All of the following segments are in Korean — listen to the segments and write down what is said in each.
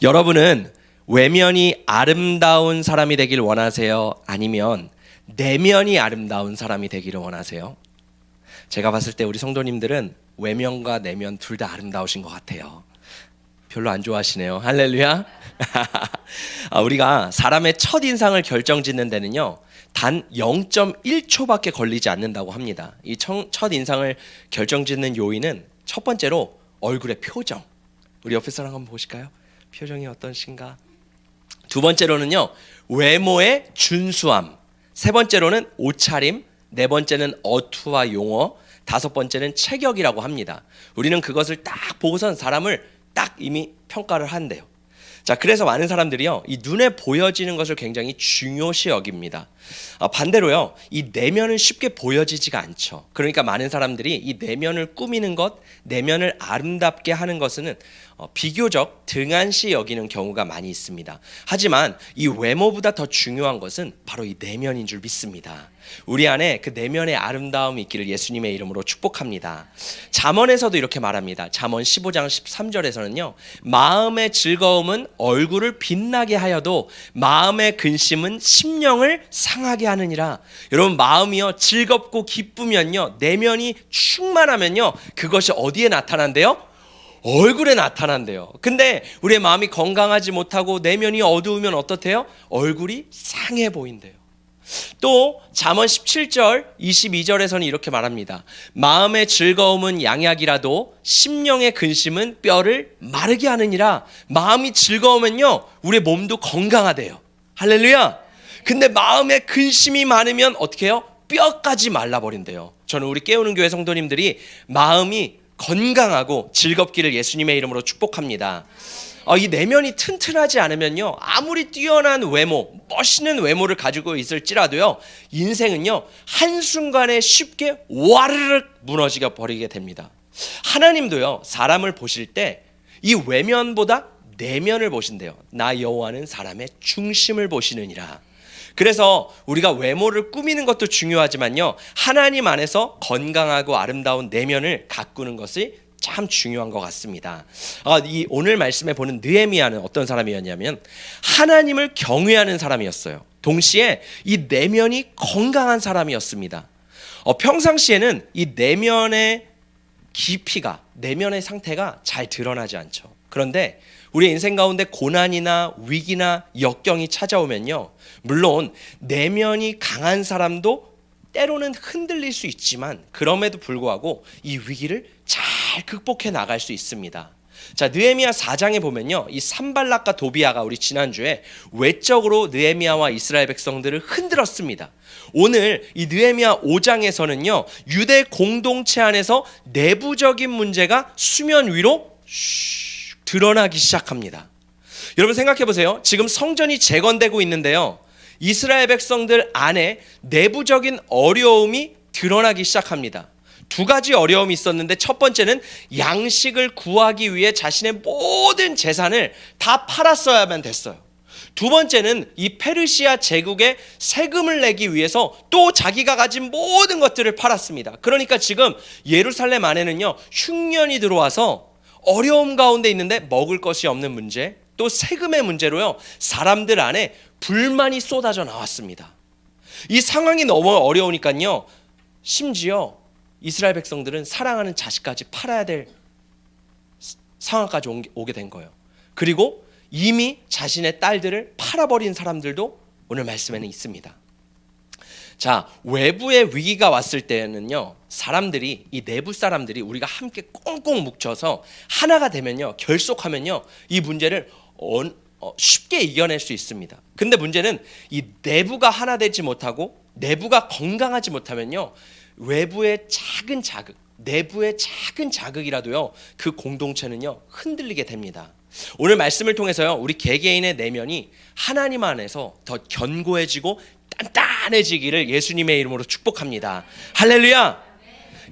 여러분은 외면이 아름다운 사람이 되길 원하세요? 아니면 내면이 아름다운 사람이 되기를 원하세요? 제가 봤을 때 우리 성도님들은 외면과 내면 둘 다 아름다우신 것 같아요. 별로 안 좋아하시네요. 할렐루야. 우리가 사람의 첫인상을 결정짓는 데는요, 단 0.1초밖에 걸리지 않는다고 합니다. 이 첫인상을 결정짓는 요인은 첫 번째로 얼굴의 표정. 우리 옆에 사람 한번 보실까요? 표정이 어떠신가? 두 번째로는요, 외모의 준수함. 세 번째로는 옷차림. 네 번째는 어투와 용어. 다섯 번째는 체격이라고 합니다. 우리는 그것을 딱 보고선 사람을 딱 이미 평가를 한대요. 자, 그래서 많은 사람들이요, 이 눈에 보여지는 것을 굉장히 중요시 여깁니다. 반대로요, 이 내면은 쉽게 보여지지가 않죠. 그러니까 많은 사람들이 이 내면을 꾸미는 것, 내면을 아름답게 하는 것은 비교적 등한시 여기는 경우가 많이 있습니다. 하지만 이 외모보다 더 중요한 것은 바로 이 내면인 줄 믿습니다. 우리 안에 그 내면의 아름다움이 있기를 예수님의 이름으로 축복합니다. 잠언에서도 이렇게 말합니다. 잠언 15장 13절에서는요, 마음의 즐거움은 얼굴을 빛나게 하여도 마음의 근심은 심령을 상하게 하느니라. 여러분, 마음이요 즐겁고 기쁘면요, 내면이 충만하면요, 그것이 어디에 나타난대요? 얼굴에 나타난대요. 근데 우리의 마음이 건강하지 못하고 내면이 어두우면 어떻대요? 얼굴이 상해 보인대요. 또 잠언 17절 22절에서는 이렇게 말합니다. 마음의 즐거움은 양약이라도 심령의 근심은 뼈를 마르게 하느니라. 마음이 즐거우면요, 우리 몸도 건강하대요. 할렐루야. 근데 마음에 근심이 많으면 어떻게 해요? 뼈까지 말라버린대요. 저는 우리 깨우는 교회 성도님들이 마음이 건강하고 즐겁기를 예수님의 이름으로 축복합니다. 이 내면이 튼튼하지 않으면요, 아무리 뛰어난 외모, 멋있는 외모를 가지고 있을지라도요, 인생은요 한순간에 쉽게 와르르 무너지게 버리게 됩니다. 하나님도요, 사람을 보실 때 이 외면보다 내면을 보신대요. 나 여호와는 사람의 중심을 보시느니라. 그래서 우리가 외모를 꾸미는 것도 중요하지만요, 하나님 안에서 건강하고 아름다운 내면을 가꾸는 것이 참 중요한 것 같습니다. 이 오늘 말씀에 보는 느헤미야는 어떤 사람이었냐면 하나님을 경외하는 사람이었어요. 동시에 이 내면이 건강한 사람이었습니다. 평상시에는 이 내면의 깊이가, 내면의 상태가 잘 드러나지 않죠. 그런데 우리 인생 가운데 고난이나 위기나 역경이 찾아오면요, 물론 내면이 강한 사람도 때로는 흔들릴 수 있지만 그럼에도 불구하고 이 위기를 잘 극복해 나갈 수 있습니다. 자, 느헤미야 4장에 보면요, 이 산발락과 도비아가 우리 지난주에 외적으로 느헤미야와 이스라엘 백성들을 흔들었습니다. 오늘 이 느헤미야 5장에서는요, 유대 공동체 안에서 내부적인 문제가 수면 위로 드러나기 시작합니다. 여러분 생각해 보세요. 지금 성전이 재건되고 있는데요, 이스라엘 백성들 안에 내부적인 어려움이 드러나기 시작합니다. 두 가지 어려움이 있었는데, 첫 번째는 양식을 구하기 위해 자신의 모든 재산을 다 팔았어야만 됐어요. 두 번째는 이 페르시아 제국에 세금을 내기 위해서 또 자기가 가진 모든 것들을 팔았습니다. 그러니까 지금 예루살렘 안에는요, 흉년이 들어와서 어려움 가운데 있는데 먹을 것이 없는 문제, 또 세금의 문제로요, 사람들 안에 불만이 쏟아져 나왔습니다. 이 상황이 너무 어려우니까요, 심지어 이스라엘 백성들은 사랑하는 자식까지 팔아야 될 상황까지 오게 된 거예요. 그리고 이미 자신의 딸들을 팔아버린 사람들도 오늘 말씀에는 있습니다. 자, 외부의 위기가 왔을 때는요, 사람들이, 이 내부 사람들이 우리가 함께 꽁꽁 뭉쳐서 하나가 되면요, 결속하면요, 이 문제를 쉽게 이겨낼 수 있습니다. 근데 문제는 이 내부가 하나 되지 못하고 내부가 건강하지 못하면요, 외부의 작은 자극, 내부의 작은 자극이라도요, 그 공동체는요 흔들리게 됩니다. 오늘 말씀을 통해서요, 우리 개개인의 내면이 하나님 안에서 더 견고해지고 단단해지기를 예수님의 이름으로 축복합니다. 할렐루야.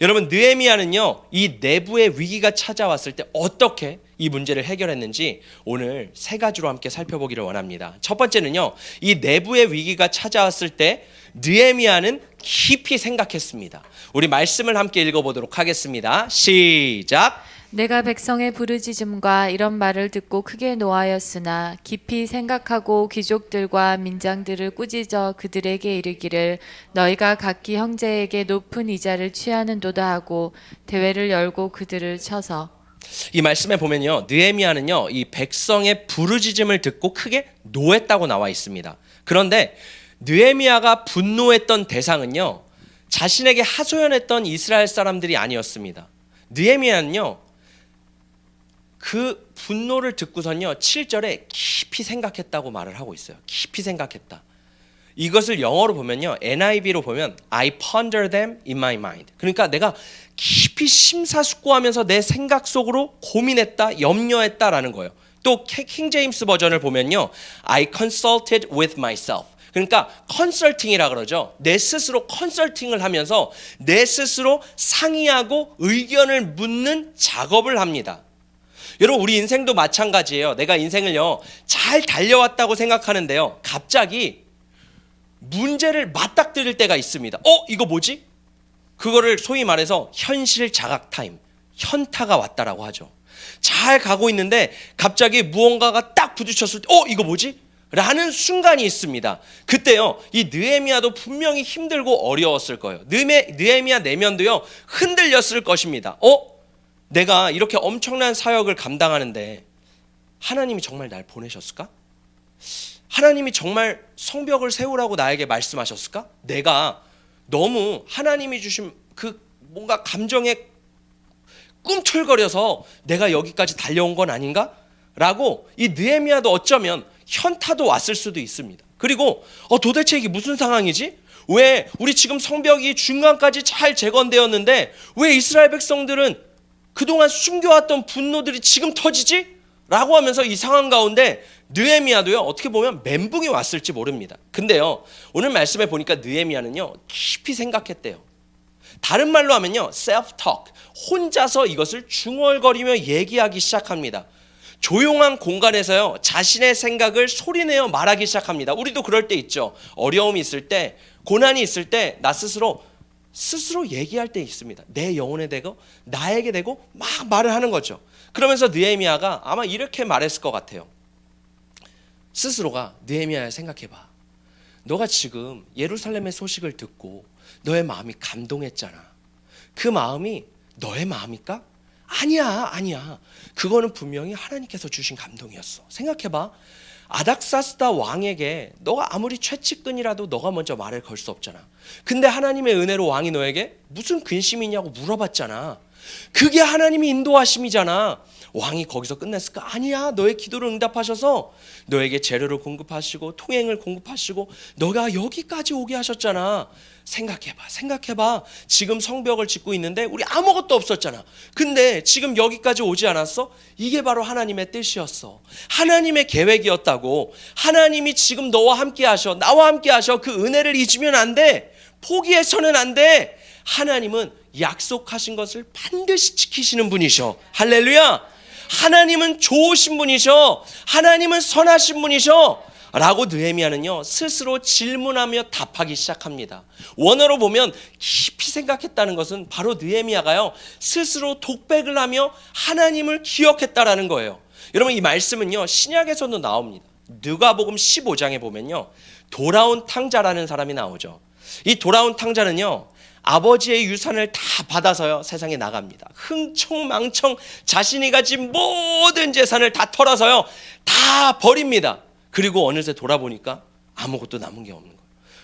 여러분, 느헤미야는요, 이 내부의 위기가 찾아왔을 때 어떻게 이 문제를 해결했는지 오늘 세 가지로 함께 살펴보기를 원합니다. 첫 번째는요, 이 내부의 위기가 찾아왔을 때 느헤미야는 깊이 생각했습니다. 우리 말씀을 함께 읽어보도록 하겠습니다. 시작. 내가 백성의 부르짖음과 이런 말을 듣고 크게 노하였으나 깊이 생각하고 귀족들과 민장들을 꾸짖어 그들에게 이르기를 너희가 각기 형제에게 높은 이자를 취하는도다 하고 대회를 열고 그들을 쳐서. 이 말씀에 보면요, 느헤미야는요 이 백성의 부르짖음을 듣고 크게 노했다고 나와 있습니다. 그런데 느헤미야가 분노했던 대상은요 자신에게 하소연했던 이스라엘 사람들이 아니었습니다. 느헤미야는요 그 분노를 듣고선요 7절에 깊이 생각했다고 말을 하고 있어요. 깊이 생각했다. 이것을 영어로 보면요 NIV로 보면 I ponder them in my mind. 그러니까 내가 깊이 심사숙고하면서 내 생각 속으로 고민했다, 염려했다라는 거예요. 또 킹 제임스 버전을 보면요 I consulted with myself. 그러니까 컨설팅이라 그러죠. 내 스스로 컨설팅을 하면서 내 스스로 상의하고 의견을 묻는 작업을 합니다. 여러분 우리 인생도 마찬가지예요. 내가 인생을요 잘 달려왔다고 생각하는데요 갑자기 문제를 맞닥뜨릴 때가 있습니다. 이거 뭐지? 그거를 소위 말해서 현실 자각 타임, 현타가 왔다라고 하죠. 잘 가고 있는데 갑자기 무언가가 딱 부딪혔을 때 이거 뭐지? 라는 순간이 있습니다. 그때요 이 느헤미야도 분명히 힘들고 어려웠을 거예요. 느헤미야 내면도요 흔들렸을 것입니다. 내가 이렇게 엄청난 사역을 감당하는데 하나님이 정말 날 보내셨을까? 하나님이 정말 성벽을 세우라고 나에게 말씀하셨을까? 내가 너무 하나님이 주신 그 뭔가 감정에 꿈틀거려서 내가 여기까지 달려온 건 아닌가? 라고 이 느헤미야도 어쩌면 현타도 왔을 수도 있습니다. 그리고 도대체 이게 무슨 상황이지? 왜 우리 지금 성벽이 중간까지 잘 재건되었는데 왜 이스라엘 백성들은 그동안 숨겨왔던 분노들이 지금 터지지? 라고 하면서 이 상황 가운데 느헤미야도요 어떻게 보면 멘붕이 왔을지 모릅니다. 근데요 오늘 말씀에 보니까 느헤미야는요 깊이 생각했대요. 다른 말로 하면요 self-talk, 혼자서 이것을 중얼거리며 얘기하기 시작합니다. 조용한 공간에서요 자신의 생각을 소리내어 말하기 시작합니다. 우리도 그럴 때 있죠. 어려움이 있을 때, 고난이 있을 때 나 스스로 얘기할 때 있습니다. 내 영혼에 대고 나에게 대고 막 말을 하는 거죠. 그러면서 느헤미야가 아마 이렇게 말했을 것 같아요. 스스로가 느헤미야야 생각해봐. 너가 지금 예루살렘의 소식을 듣고 너의 마음이 감동했잖아. 그 마음이 너의 마음일까? 아니야. 그거는 분명히 하나님께서 주신 감동이었어. 생각해봐. 아닥사스다 왕에게 너가 아무리 최측근이라도 너가 먼저 말을 걸 수 없잖아. 근데 하나님의 은혜로 왕이 너에게 무슨 근심이 있냐고 물어봤잖아. 그게 하나님이 인도하심이잖아. 왕이 거기서 끝냈을까? 아니야. 너의 기도를 응답하셔서 너에게 재료를 공급하시고 통행을 공급하시고 너가 여기까지 오게 하셨잖아. 생각해봐. 지금 성벽을 짓고 있는데 우리 아무것도 없었잖아. 근데 지금 여기까지 오지 않았어? 이게 바로 하나님의 뜻이었어. 하나님의 계획이었다고. 하나님이 지금 너와 함께 하셔. 나와 함께 하셔. 그 은혜를 잊으면 안 돼. 포기해서는 안 돼. 하나님은 약속하신 것을 반드시 지키시는 분이셔. 할렐루야. 하나님은 좋으신 분이셔. 하나님은 선하신 분이셔. 라고 느헤미야는요 스스로 질문하며 답하기 시작합니다. 원어로 보면 깊이 생각했다는 것은 바로 느헤미야가요 스스로 독백을 하며 하나님을 기억했다라는 거예요. 여러분 이 말씀은요 신약에서도 나옵니다. 누가복음 15장에 보면요 돌아온 탕자라는 사람이 나오죠. 이 돌아온 탕자는요 아버지의 유산을 다 받아서요 세상에 나갑니다. 흥청망청 자신이 가진 모든 재산을 다 털어서요 다 버립니다. 그리고 어느새 돌아보니까 아무것도 남은 게 없는 거예요.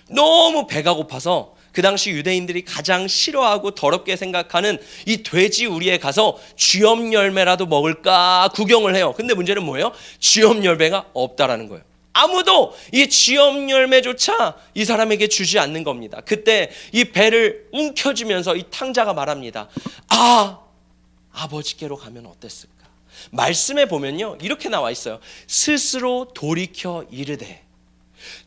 너무 배가 고파서 그 당시 유대인들이 가장 싫어하고 더럽게 생각하는 이 돼지 우리에 가서 쥐엄 열매라도 먹을까 구경을 해요. 근데 문제는 뭐예요? 쥐엄 열매가 없다라는 거예요. 아무도 이 쥐엄 열매조차 이 사람에게 주지 않는 겁니다. 그때 이 배를 움켜쥐면서 이 탕자가 말합니다. 아버지께로 가면 어땠을까? 말씀에 보면요 이렇게 나와 있어요. 스스로 돌이켜 이르되.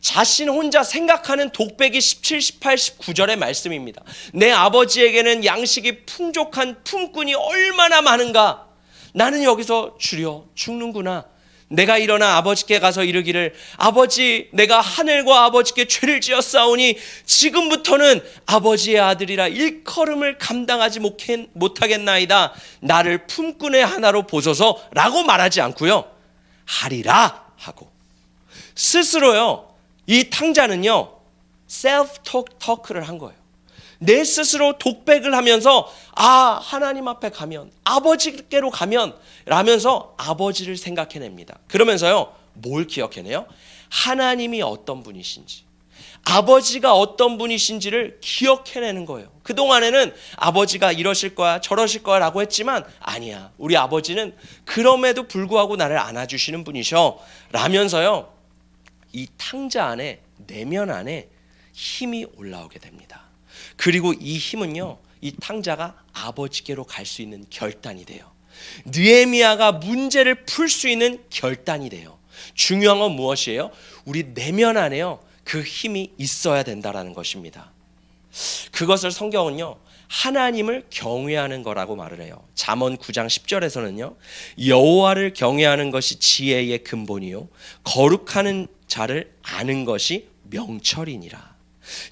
자신 혼자 생각하는 독백이 17, 18, 19절의 말씀입니다. 내 아버지에게는 양식이 풍족한 품꾼이 얼마나 많은가. 나는 여기서 줄여 죽는구나. 내가 일어나 아버지께 가서 이르기를 아버지 내가 하늘과 아버지께 죄를 지었사오니 지금부터는 아버지의 아들이라 일컬음을 감당하지 못하겠나이다. 나를 품꾼의 하나로 보소서라고 말하지 않고요. 하리라 하고 스스로요. 이 탕자는요. 셀프 토크를 한 거예요. 내 스스로 독백을 하면서 하나님 앞에 가면 아버지께로 가면 라면서 아버지를 생각해냅니다. 그러면서요 뭘 기억해내요? 하나님이 어떤 분이신지 아버지가 어떤 분이신지를 기억해내는 거예요. 그동안에는 아버지가 이러실 거야 저러실 거야 라고 했지만 아니야, 우리 아버지는 그럼에도 불구하고 나를 안아주시는 분이셔 라면서요 이 탕자 안에 내면 안에 힘이 올라오게 됩니다. 그리고 이 힘은요 이 탕자가 아버지께로 갈 수 있는 결단이 돼요. 느헤미야가 문제를 풀 수 있는 결단이 돼요. 중요한 건 무엇이에요? 우리 내면 안에요 그 힘이 있어야 된다라는 것입니다. 그것을 성경은요 하나님을 경외하는 거라고 말을 해요. 잠언 9장 10절에서는요 여호와를 경외하는 것이 지혜의 근본이요 거룩하는 자를 아는 것이 명철이니라.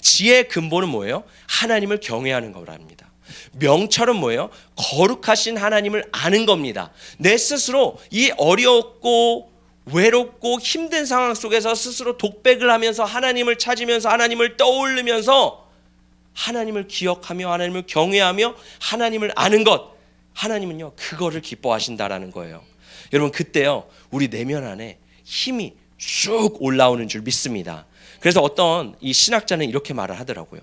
지혜의 근본은 뭐예요? 하나님을 경외하는 거랍니다. 명철은 뭐예요? 거룩하신 하나님을 아는 겁니다. 내 스스로 이 어렵고 외롭고 힘든 상황 속에서 스스로 독백을 하면서 하나님을 찾으면서 하나님을 떠올리면서 하나님을 기억하며 하나님을 경외하며 하나님을 아는 것, 하나님은요 그거를 기뻐하신다라는 거예요. 여러분 그때요 우리 내면 안에 힘이 쑥 올라오는 줄 믿습니다. 그래서 어떤 이 신학자는 이렇게 말을 하더라고요.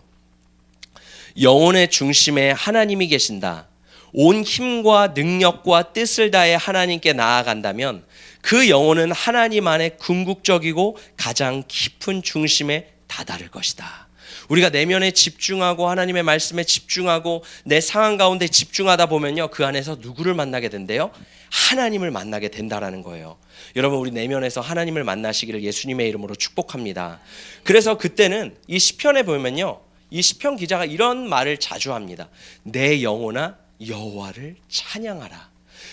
영혼의 중심에 하나님이 계신다. 온 힘과 능력과 뜻을 다해 하나님께 나아간다면 그 영혼은 하나님 안에 궁극적이고 가장 깊은 중심에 다다를 것이다. 우리가 내면에 집중하고 하나님의 말씀에 집중하고 내 상황 가운데 집중하다 보면요 그 안에서 누구를 만나게 된대요? 하나님을 만나게 된다라는 거예요. 여러분 우리 내면에서 하나님을 만나시기를 예수님의 이름으로 축복합니다. 그래서 그때는 이 시편에 보면요 이 시편 기자가 이런 말을 자주 합니다. 내 영혼아 여호와를 찬양하라.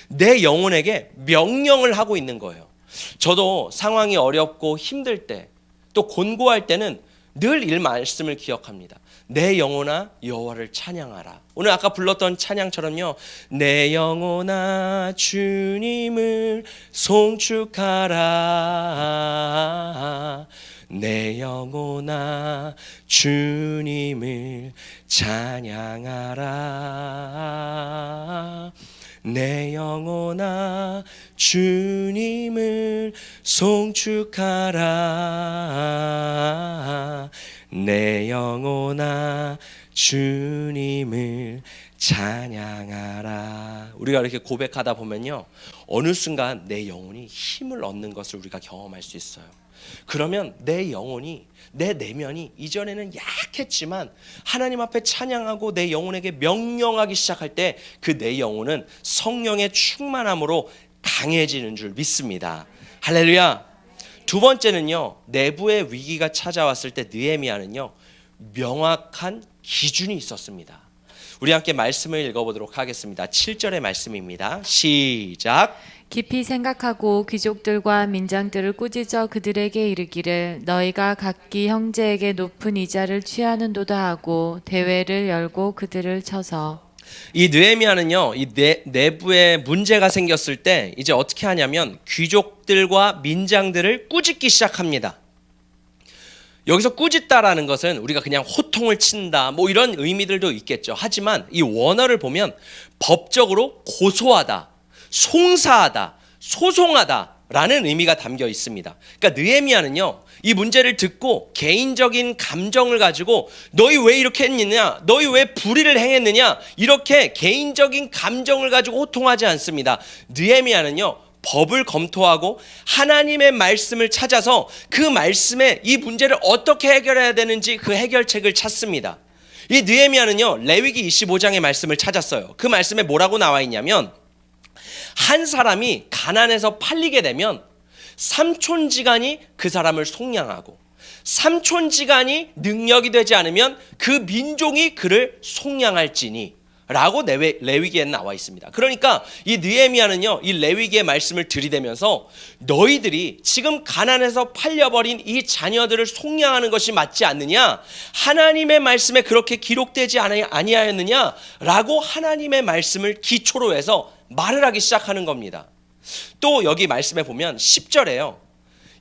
내 영혼에게 명령을 하고 있는 거예요. 저도 상황이 어렵고 힘들 때 또 곤고할 때는 늘 이 말씀을 기억합니다. 내 영혼아 여호와를 찬양하라. 오늘 아까 불렀던 찬양처럼요 내 영혼아 주님을 송축하라. 내 영혼아 주님을 찬양하라. 내 영혼아 주님을 송축하라. 내 영혼아 주님을 찬양하라. 우리가 이렇게 고백하다 보면요 어느 순간 내 영혼이 힘을 얻는 것을 우리가 경험할 수 있어요. 그러면 내 영혼이 내 내면이 이전에는 약했지만 하나님 앞에 찬양하고 내 영혼에게 명령하기 시작할 때 그 내 영혼은 성령의 충만함으로 강해지는 줄 믿습니다. 할렐루야. 두 번째는요 내부의 위기가 찾아왔을 때 느헤미야는요 명확한 기준이 있었습니다. 우리 함께 말씀을 읽어보도록 하겠습니다. 7절의 말씀입니다. 시작. 깊이 생각하고 귀족들과 민장들을 꾸짖어 그들에게 이르기를 너희가 각기 형제에게 높은 이자를 취하는도다 하고 대회를 열고 그들을 쳐서. 이 느헤미야는요 이 내부에 문제가 생겼을 때 이제 어떻게 하냐면 귀족들과 민장들을 꾸짖기 시작합니다. 여기서 꾸짖다라는 것은 우리가 그냥 호통을 친다 뭐 이런 의미들도 있겠죠. 하지만 이 원어를 보면 법적으로 고소하다, 송사하다, 소송하다라는 의미가 담겨 있습니다. 그러니까 느헤미야는요 이 문제를 듣고 개인적인 감정을 가지고 너희 왜 이렇게 했느냐, 너희 왜 불의를 행했느냐 이렇게 개인적인 감정을 가지고 호통하지 않습니다. 느헤미야는요 법을 검토하고 하나님의 말씀을 찾아서 그 말씀에 이 문제를 어떻게 해결해야 되는지 그 해결책을 찾습니다. 이 느헤미야는요 레위기 25장의 말씀을 찾았어요. 그 말씀에 뭐라고 나와 있냐면 한 사람이 가난해서 팔리게 되면 삼촌지간이 그 사람을 속량하고 삼촌지간이 능력이 되지 않으면 그 민족이 그를 속량할지니 라고 레위기에는 나와 있습니다. 그러니까 이 느헤미야는요, 이 레위기의 말씀을 들이대면서 너희들이 지금 가난해서 팔려버린 이 자녀들을 속량하는 것이 맞지 않느냐? 하나님의 말씀에 그렇게 기록되지 아니하였느냐? 라고 하나님의 말씀을 기초로 해서 말을 하기 시작하는 겁니다. 또 여기 말씀에 보면 10절에요.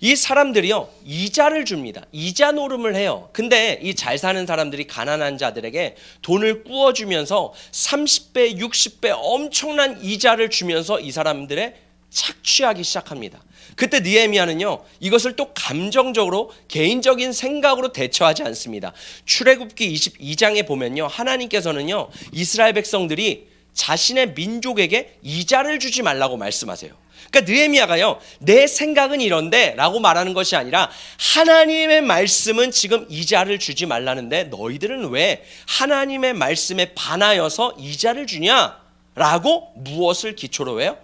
이 사람들이요, 이자를 줍니다. 이자 노름을 해요. 근데 이 잘 사는 사람들이 가난한 자들에게 돈을 꾸어주면서 30배, 60배 엄청난 이자를 주면서 이 사람들의 착취하기 시작합니다. 그때 느헤미야는요, 이것을 또 감정적으로 개인적인 생각으로 대처하지 않습니다. 출애굽기 22장에 보면요, 하나님께서는요, 이스라엘 백성들이 자신의 민족에게 이자를 주지 말라고 말씀하세요. 그러니까 느헤미야가요, 내 생각은 이런데 라고 말하는 것이 아니라 하나님의 말씀은 지금 이자를 주지 말라는데 너희들은 왜 하나님의 말씀에 반하여서 이자를 주냐? 라고 무엇을 기초로 해요?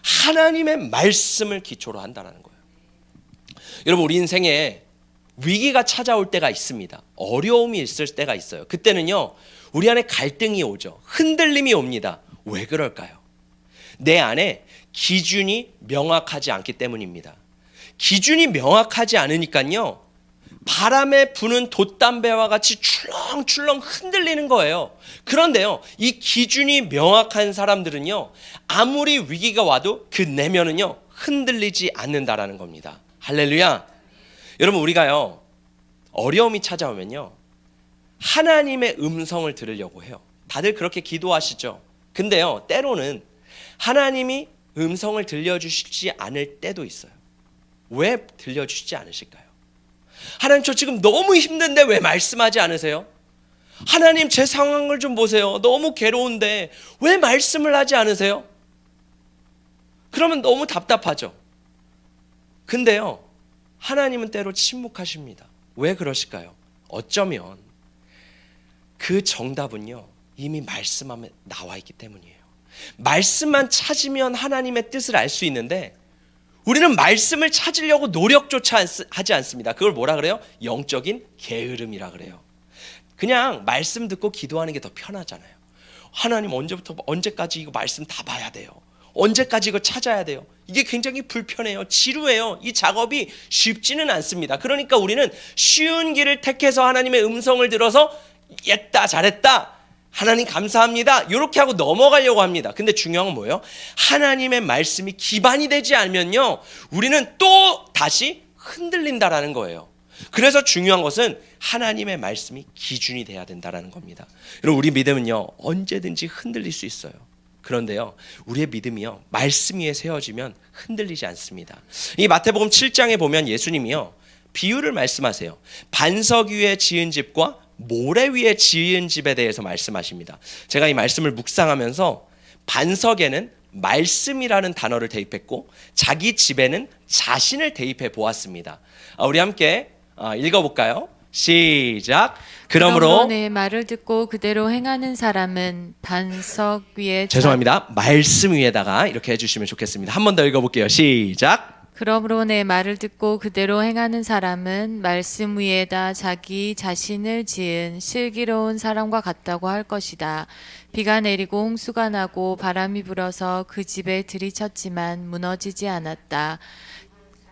하나님의 말씀을 기초로 한다는 거예요. 여러분, 우리 인생에 위기가 찾아올 때가 있습니다. 어려움이 있을 때가 있어요. 그때는요, 우리 안에 갈등이 오죠. 흔들림이 옵니다. 왜 그럴까요? 내 안에 기준이 명확하지 않기 때문입니다. 기준이 명확하지 않으니까요, 바람에 부는 돛담배와 같이 출렁출렁 흔들리는 거예요. 그런데요, 이 기준이 명확한 사람들은요, 아무리 위기가 와도 그 내면은요, 흔들리지 않는다라는 겁니다. 할렐루야. 여러분, 우리가요, 어려움이 찾아오면요, 하나님의 음성을 들으려고 해요. 다들 그렇게 기도하시죠? 근데요, 때로는 하나님이 음성을 들려주시지 않을 때도 있어요. 왜 들려주시지 않으실까요? 하나님, 저 지금 너무 힘든데 왜 말씀하지 않으세요? 하나님, 제 상황을 좀 보세요. 너무 괴로운데 왜 말씀을 하지 않으세요? 그러면 너무 답답하죠. 근데요, 하나님은 때로 침묵하십니다. 왜 그러실까요? 어쩌면 그 정답은요, 이미 말씀 안에 나와 있기 때문이에요. 말씀만 찾으면 하나님의 뜻을 알 수 있는데 우리는 말씀을 찾으려고 노력조차 하지 않습니다. 그걸 뭐라 그래요? 영적인 게으름이라 그래요. 그냥 말씀 듣고 기도하는 게 더 편하잖아요. 하나님, 언제부터 언제까지 이거 말씀 다 봐야 돼요? 언제까지 이거 찾아야 돼요? 이게 굉장히 불편해요. 지루해요. 이 작업이 쉽지는 않습니다. 그러니까 우리는 쉬운 길을 택해서 하나님의 음성을 들어서 했다, 잘했다, 하나님 감사합니다, 이렇게 하고 넘어가려고 합니다. 근데 중요한 건 뭐예요? 하나님의 말씀이 기반이 되지 않으면요, 우리는 또 다시 흔들린다라는 거예요. 그래서 중요한 것은 하나님의 말씀이 기준이 돼야 된다라는 겁니다. 여러분, 우리 믿음은요, 언제든지 흔들릴 수 있어요. 그런데요, 우리의 믿음이요, 말씀 위에 세워지면 흔들리지 않습니다. 이 마태복음 7장에 보면 예수님이요, 비유를 말씀하세요. 반석 위에 지은 집과 모래 위에 지은 집에 대해서 말씀하십니다. 제가 이 말씀을 묵상하면서 반석에는 말씀이라는 단어를 대입했고 자기 집에는 자신을 대입해 보았습니다. 우리 함께 읽어볼까요? 시작. 그러므로 내 말을 듣고 그대로 행하는 사람은 반석 위에 죄송합니다. 말씀 위에다가 이렇게 해주시면 좋겠습니다. 한 번 더 읽어볼게요. 시작. 그러므로 내 말을 듣고 그대로 행하는 사람은 말씀 위에다 자기 자신을 지은 슬기로운 사람과 같다고 할 것이다. 비가 내리고 홍수가 나고 바람이 불어서 그 집에 들이쳤지만 무너지지 않았다.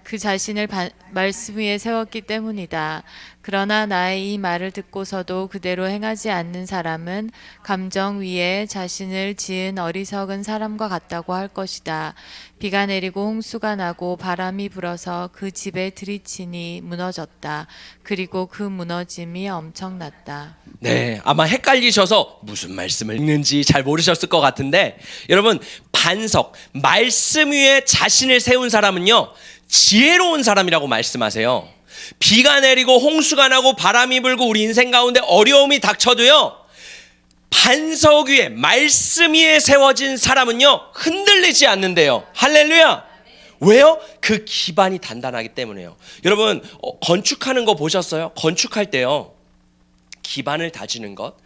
그 자신을 말씀 위에 세웠기 때문이다. 그러나 나의 이 말을 듣고서도 그대로 행하지 않는 사람은 감정 위에 자신을 지은 어리석은 사람과 같다고 할 것이다. 비가 내리고 홍수가 나고 바람이 불어서 그 집에 들이치니 무너졌다. 그리고 그 무너짐이 엄청났다. 네, 아마 헷갈리셔서 무슨 말씀을 읽는지 잘 모르셨을 것 같은데, 여러분, 반석, 말씀 위에 자신을 세운 사람은요, 지혜로운 사람이라고 말씀하세요. 비가 내리고 홍수가 나고 바람이 불고 우리 인생 가운데 어려움이 닥쳐도요, 반석 위에 말씀 위에 세워진 사람은요, 흔들리지 않는데요. 할렐루야. 왜요? 그 기반이 단단하기 때문에요. 여러분, 건축하는 거 보셨어요? 건축할 때요, 기반을 다지는 것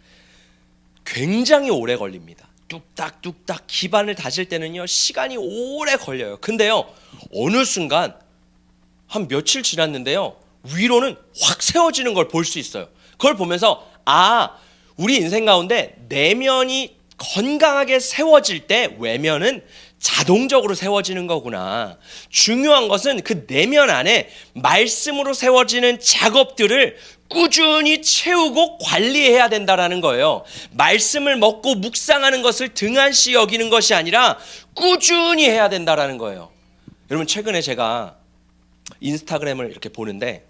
굉장히 오래 걸립니다. 뚝딱뚝딱 기반을 다질 때는요, 시간이 오래 걸려요. 근데요, 어느 순간 한 며칠 지났는데요, 위로는 확 세워지는 걸 볼 수 있어요. 그걸 보면서 우리 인생 가운데 내면이 건강하게 세워질 때 외면은 자동적으로 세워지는 거구나. 중요한 것은 그 내면 안에 말씀으로 세워지는 작업들을 꾸준히 채우고 관리해야 된다라는 거예요. 말씀을 먹고 묵상하는 것을 등한시 여기는 것이 아니라 꾸준히 해야 된다라는 거예요. 여러분, 최근에 제가 인스타그램을 이렇게 보는데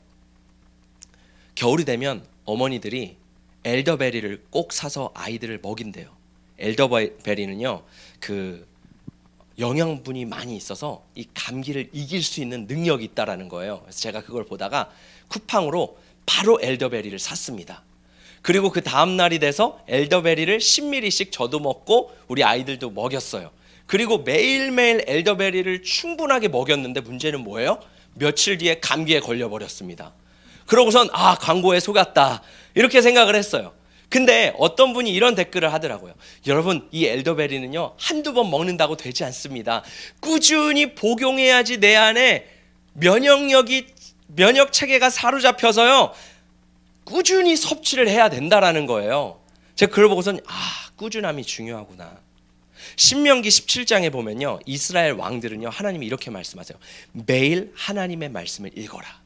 겨울이 되면 어머니들이 엘더베리를 꼭 사서 아이들을 먹인대요. 엘더베리는요, 그 영양분이 많이 있어서 이 감기를 이길 수 있는 능력이 있다라는 거예요. 그래서 제가 그걸 보다가 쿠팡으로 바로 엘더베리를 샀습니다. 그리고 그 다음 날이 돼서 엘더베리를 10ml씩 저도 먹고 우리 아이들도 먹였어요. 그리고 매일매일 엘더베리를 충분하게 먹였는데 문제는 뭐예요? 며칠 뒤에 감기에 걸려버렸습니다. 그러고선 광고에 속았다 이렇게 생각을 했어요. 근데 어떤 분이 이런 댓글을 하더라고요. 여러분, 이 엘더베리는요, 한두 번 먹는다고 되지 않습니다. 꾸준히 복용해야지 내 안에 면역 체계가 사로잡혀서요, 꾸준히 섭취를 해야 된다라는 거예요. 제가 그걸 보고선 꾸준함이 중요하구나. 신명기 17장에 보면요, 이스라엘 왕들은요, 하나님이 이렇게 말씀하세요. 매일 하나님의 말씀을 읽어라.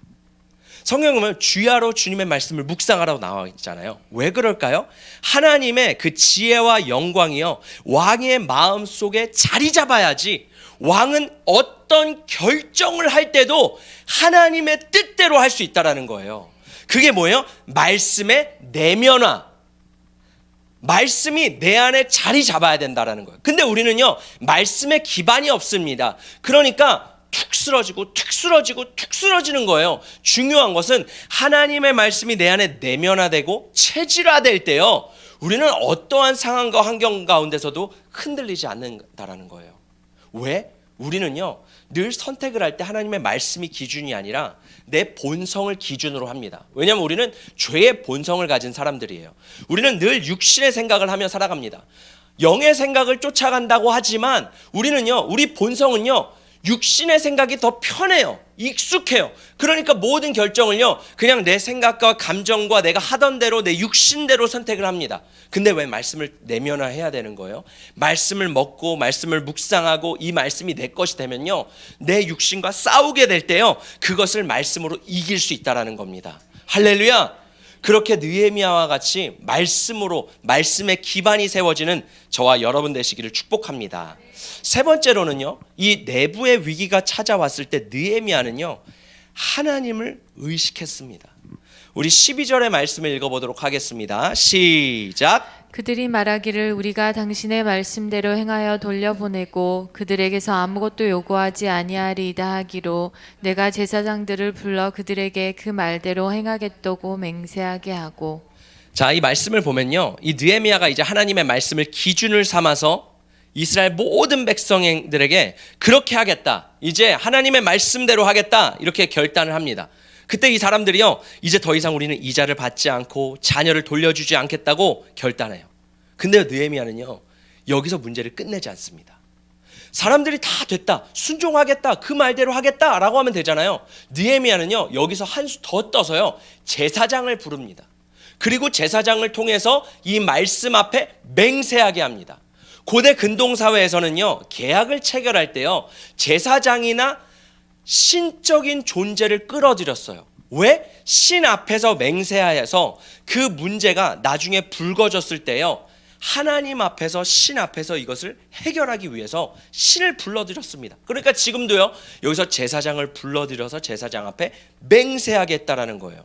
성경에 보면 주야로 주님의 말씀을 묵상하라고 나와 있잖아요. 왜 그럴까요? 하나님의 그 지혜와 영광이요, 왕의 마음속에 자리 잡아야지 왕은 어떤 결정을 할 때도 하나님의 뜻대로 할 수 있다라는 거예요. 그게 뭐예요? 말씀의 내면화. 말씀이 내 안에 자리 잡아야 된다라는 거예요. 근데 우리는요, 말씀에 기반이 없습니다. 그러니까 툭 쓰러지는 거예요. 중요한 것은 하나님의 말씀이 내 안에 내면화되고 체질화될 때요, 우리는 어떠한 상황과 환경 가운데서도 흔들리지 않는다라는 거예요. 왜? 우리는요, 늘 선택을 할 때 하나님의 말씀이 기준이 아니라 내 본성을 기준으로 합니다. 왜냐하면 우리는 죄의 본성을 가진 사람들이에요. 우리는 늘 육신의 생각을 하며 살아갑니다. 영의 생각을 쫓아간다고 하지만 우리는요, 우리 본성은요, 육신의 생각이 더 편해요. 익숙해요. 그러니까 모든 결정을요, 그냥 내 생각과 감정과 내가 하던 대로 내 육신대로 선택을 합니다. 근데 왜 말씀을 내면화해야 되는 거예요? 말씀을 먹고 말씀을 묵상하고 이 말씀이 내 것이 되면요, 내 육신과 싸우게 될 때요, 그것을 말씀으로 이길 수 있다라는 겁니다. 할렐루야. 그렇게 느헤미야와 같이 말씀으로, 말씀의 기반이 세워지는 저와 여러분 되시기를 축복합니다. 세 번째로는요, 이 내부의 위기가 찾아왔을 때 느헤미야는요, 하나님을 의식했습니다. 우리 12절의 말씀을 읽어보도록 하겠습니다. 시작. 그들이 말하기를 우리가 당신의 말씀대로 행하여 돌려보내고 그들에게서 아무것도 요구하지 아니하리이다 하기로 내가 제사장들을 불러 그들에게 그 말대로 행하겠다고 맹세하게 하고. 자, 이 말씀을 보면요, 이 느헤미야가 이제 하나님의 말씀을 기준을 삼아서 이스라엘 모든 백성들에게 그렇게 하겠다, 이제 하나님의 말씀대로 하겠다, 이렇게 결단을 합니다. 그때 이 사람들이요, 이제 더 이상 우리는 이자를 받지 않고 자녀를 돌려주지 않겠다고 결단해요. 근데 느헤미야는요, 여기서 문제를 끝내지 않습니다. 사람들이 다 됐다, 순종하겠다, 그 말대로 하겠다라고 하면 되잖아요. 느헤미야는요, 여기서 한 수 더 떠서요, 제사장을 부릅니다. 그리고 제사장을 통해서 이 말씀 앞에 맹세하게 합니다. 고대 근동사회에서는요, 계약을 체결할 때요, 제사장이나 신적인 존재를 끌어들였어요. 왜? 신 앞에서 맹세하여서 그 문제가 나중에 불거졌을 때요, 하나님 앞에서, 신 앞에서 이것을 해결하기 위해서 신을 불러들였습니다. 그러니까 지금도요, 여기서 제사장을 불러들여서 제사장 앞에 맹세하겠다라는 거예요.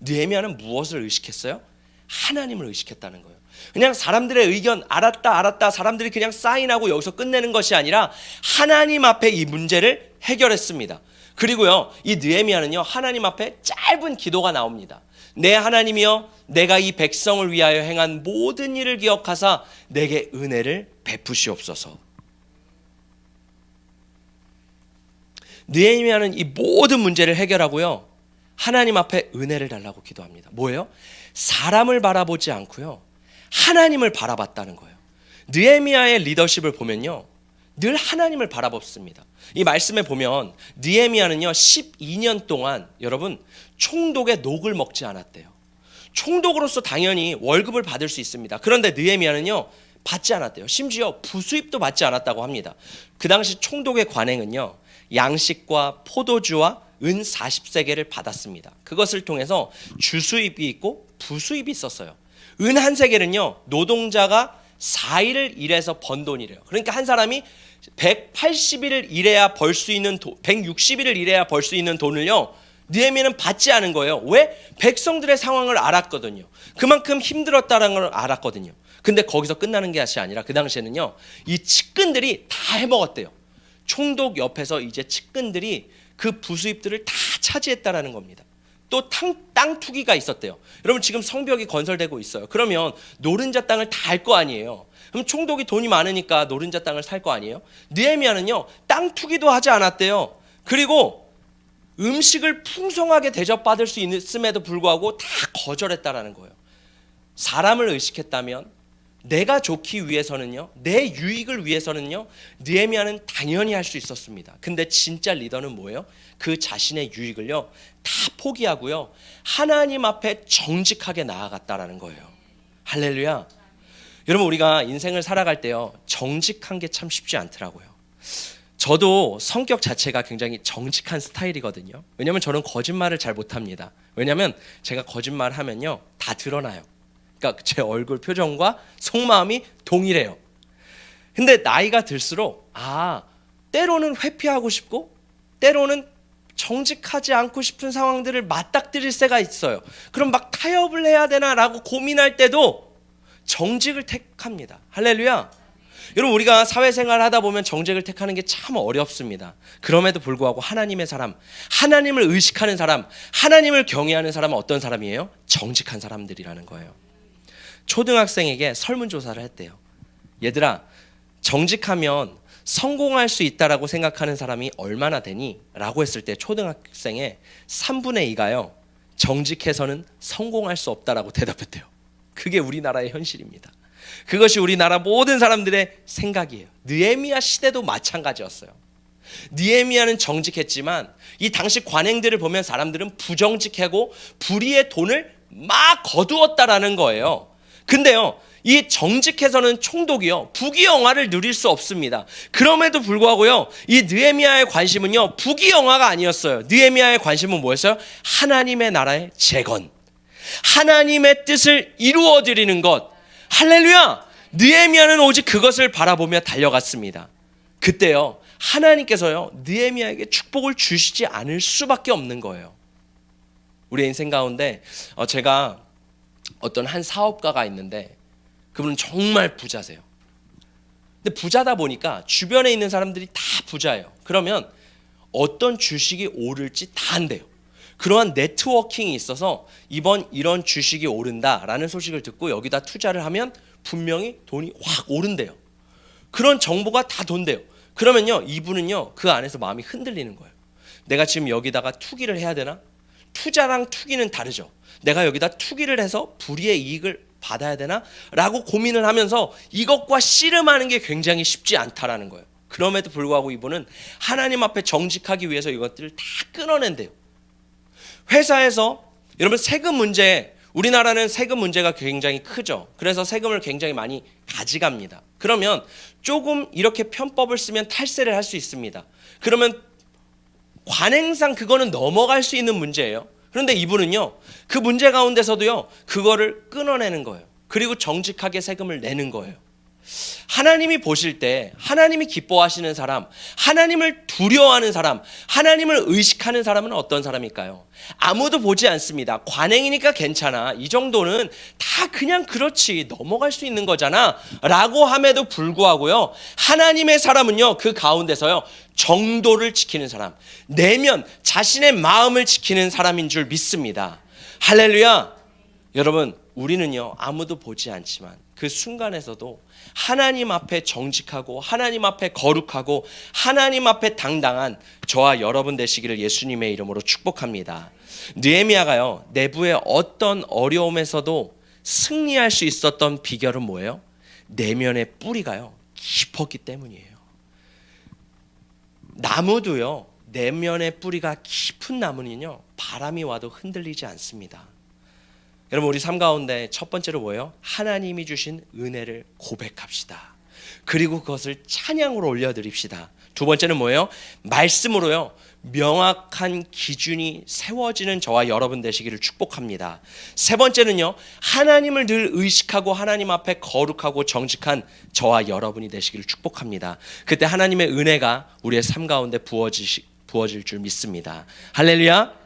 느헤미야는 무엇을 의식했어요? 하나님을 의식했다는 거예요. 그냥 사람들의 의견 알았다 사람들이 그냥 사인하고 여기서 끝내는 것이 아니라 하나님 앞에 이 문제를 해결했습니다. 그리고요, 이 느헤미야는요, 하나님 앞에 짧은 기도가 나옵니다. 내 하나님이여, 내가 이 백성을 위하여 행한 모든 일을 기억하사 내게 은혜를 베푸시옵소서. 느헤미야는 이 모든 문제를 해결하고요, 하나님 앞에 은혜를 달라고 기도합니다. 뭐예요? 사람을 바라보지 않고요, 하나님을 바라봤다는 거예요. 느헤미야의 리더십을 보면요, 늘 하나님을 바라봤습니다. 이 말씀에 보면 느헤미야는요, 12년 동안 여러분 총독의 녹을 먹지 않았대요. 총독으로서 당연히 월급을 받을 수 있습니다. 그런데 느헤미야는요, 받지 않았대요. 심지어 부수입도 받지 않았다고 합니다. 그 당시 총독의 관행은요, 양식과 포도주와 은 40세겔을 받았습니다. 그것을 통해서 주수입이 있고 부수입이 있었어요. 은 한 세겔은요, 노동자가 4일을 일해서 번 돈이래요. 그러니까 한 사람이 180일을 일해야 벌 수 있는 160일을 일해야 벌 수 있는 돈을요, 느헤미야는 받지 않은 거예요. 왜? 백성들의 상황을 알았거든요. 그만큼 힘들었다는 걸 알았거든요. 근데 거기서 끝나는 것이 아니라 그 당시에는요, 이 측근들이 다 해먹었대요. 총독 옆에서 이제 측근들이 그 부수입들을 다 차지했다라는 겁니다. 또 땅 투기가 있었대요. 여러분, 지금 성벽이 건설되고 있어요. 그러면 노른자 땅을 다 할 거 아니에요. 그럼 총독이 돈이 많으니까 노른자 땅을 살 거 아니에요. 느헤미야는요, 땅 투기도 하지 않았대요. 그리고 음식을 풍성하게 대접받을 수 있음에도 불구하고 다 거절했다라는 거예요. 사람을 의식했다면, 내가 좋기 위해서는요, 내 유익을 위해서는요, 느헤미야는 당연히 할 수 있었습니다. 근데 진짜 리더는 뭐예요? 그 자신의 유익을요, 다 포기하고요, 하나님 앞에 정직하게 나아갔다라는 거예요. 할렐루야. 여러분, 우리가 인생을 살아갈 때요, 정직한 게 참 쉽지 않더라고요. 저도 성격 자체가 굉장히 정직한 스타일이거든요. 왜냐하면 저는 거짓말을 잘 못합니다. 왜냐하면 제가 거짓말하면요, 다 드러나요. 그러니까 제 얼굴 표정과 속마음이 동일해요. 근데 나이가 들수록 때로는 회피하고 싶고 때로는 정직하지 않고 싶은 상황들을 맞닥뜨릴 때가 있어요. 그럼 막 타협을 해야 되나라고 고민할 때도 정직을 택합니다. 할렐루야. 여러분, 우리가 사회생활 하다 보면 정직을 택하는 게 참 어렵습니다. 그럼에도 불구하고 하나님의 사람, 하나님을 의식하는 사람, 하나님을 경외하는 사람은 어떤 사람이에요? 정직한 사람들이라는 거예요. 초등학생에게 설문조사를 했대요. 얘들아, 정직하면 성공할 수 있다라고 생각하는 사람이 얼마나 되니? 라고 했을 때 초등학생의 3분의 2가요, 정직해서는 성공할 수 없다라고 대답했대요. 그게 우리나라의 현실입니다. 그것이 우리나라 모든 사람들의 생각이에요. 느헤미야 시대도 마찬가지였어요. 느헤미야는 정직했지만 이 당시 관행들을 보면 사람들은 부정직하고 불의의 돈을 막 거두었다라는 거예요. 근데요, 이 정직해서는 총독이요, 부귀영화를 누릴 수 없습니다. 그럼에도 불구하고요, 이 느헤미야의 관심은요, 부귀영화가 아니었어요. 느헤미야의 관심은 뭐였어요? 하나님의 나라의 재건, 하나님의 뜻을 이루어 드리는 것. 할렐루야. 느헤미야는 오직 그것을 바라보며 달려갔습니다. 그때요, 하나님께서요, 느헤미야에게 축복을 주시지 않을 수밖에 없는 거예요. 우리 인생 가운데 제가 어떤 한 사업가가 있는데 그분은 정말 부자세요. 근데 부자다 보니까 주변에 있는 사람들이 다 부자예요. 그러면 어떤 주식이 오를지 다 안돼요. 그러한 네트워킹이 있어서 이번 이런 주식이 오른다라는 소식을 듣고 여기다 투자를 하면 분명히 돈이 확 오른대요. 그런 정보가 다 돈대요. 그러면요, 이분은요, 그 안에서 마음이 흔들리는 거예요. 내가 지금 여기다가 투기를 해야 되나? 투자랑 투기는 다르죠. 내가 여기다 투기를 해서 불이의 이익을 받아야 되나? 라고 고민을 하면서 이것과 씨름하는 게 굉장히 쉽지 않다라는 거예요. 그럼에도 불구하고 이분은 하나님 앞에 정직하기 위해서 이것들을 다 끊어낸대요. 회사에서 여러분, 세금 문제, 우리나라는 세금 문제가 굉장히 크죠. 그래서 세금을 굉장히 많이 가져갑니다. 그러면 조금 이렇게 편법을 쓰면 탈세를 할 수 있습니다. 그러면 관행상 그거는 넘어갈 수 있는 문제예요. 그런데 이분은요, 그 문제 가운데서도요, 그거를 끊어내는 거예요. 그리고 정직하게 세금을 내는 거예요. 하나님이 보실 때 하나님이 기뻐하시는 사람, 하나님을 두려워하는 사람, 하나님을 의식하는 사람은 어떤 사람일까요? 아무도 보지 않습니다. 관행이니까 괜찮아, 이 정도는 다 그냥 그렇지, 넘어갈 수 있는 거잖아 라고 함에도 불구하고요, 하나님의 사람은요, 그 가운데서요, 정도를 지키는 사람, 내면 자신의 마음을 지키는 사람인 줄 믿습니다. 할렐루야. 여러분, 우리는요, 아무도 보지 않지만 그 순간에서도 하나님 앞에 정직하고 하나님 앞에 거룩하고 하나님 앞에 당당한 저와 여러분 되시기를 예수님의 이름으로 축복합니다. 느헤미야가요, 내부의 어떤 어려움에서도 승리할 수 있었던 비결은 뭐예요? 내면의 뿌리가요, 깊었기 때문이에요. 나무도요, 내면의 뿌리가 깊은 나무는요, 바람이 와도 흔들리지 않습니다. 여러분 우리 삶 가운데 첫 번째로 뭐예요? 하나님이 주신 은혜를 고백합시다. 그리고 그것을 찬양으로 올려드립시다. 두 번째는 뭐예요? 말씀으로요. 명확한 기준이 세워지는 저와 여러분 되시기를 축복합니다. 세 번째는요. 하나님을 늘 의식하고 하나님 앞에 거룩하고 정직한 저와 여러분이 되시기를 축복합니다. 그때 하나님의 은혜가 우리의 삶 가운데 부어질 줄 믿습니다. 할렐루야.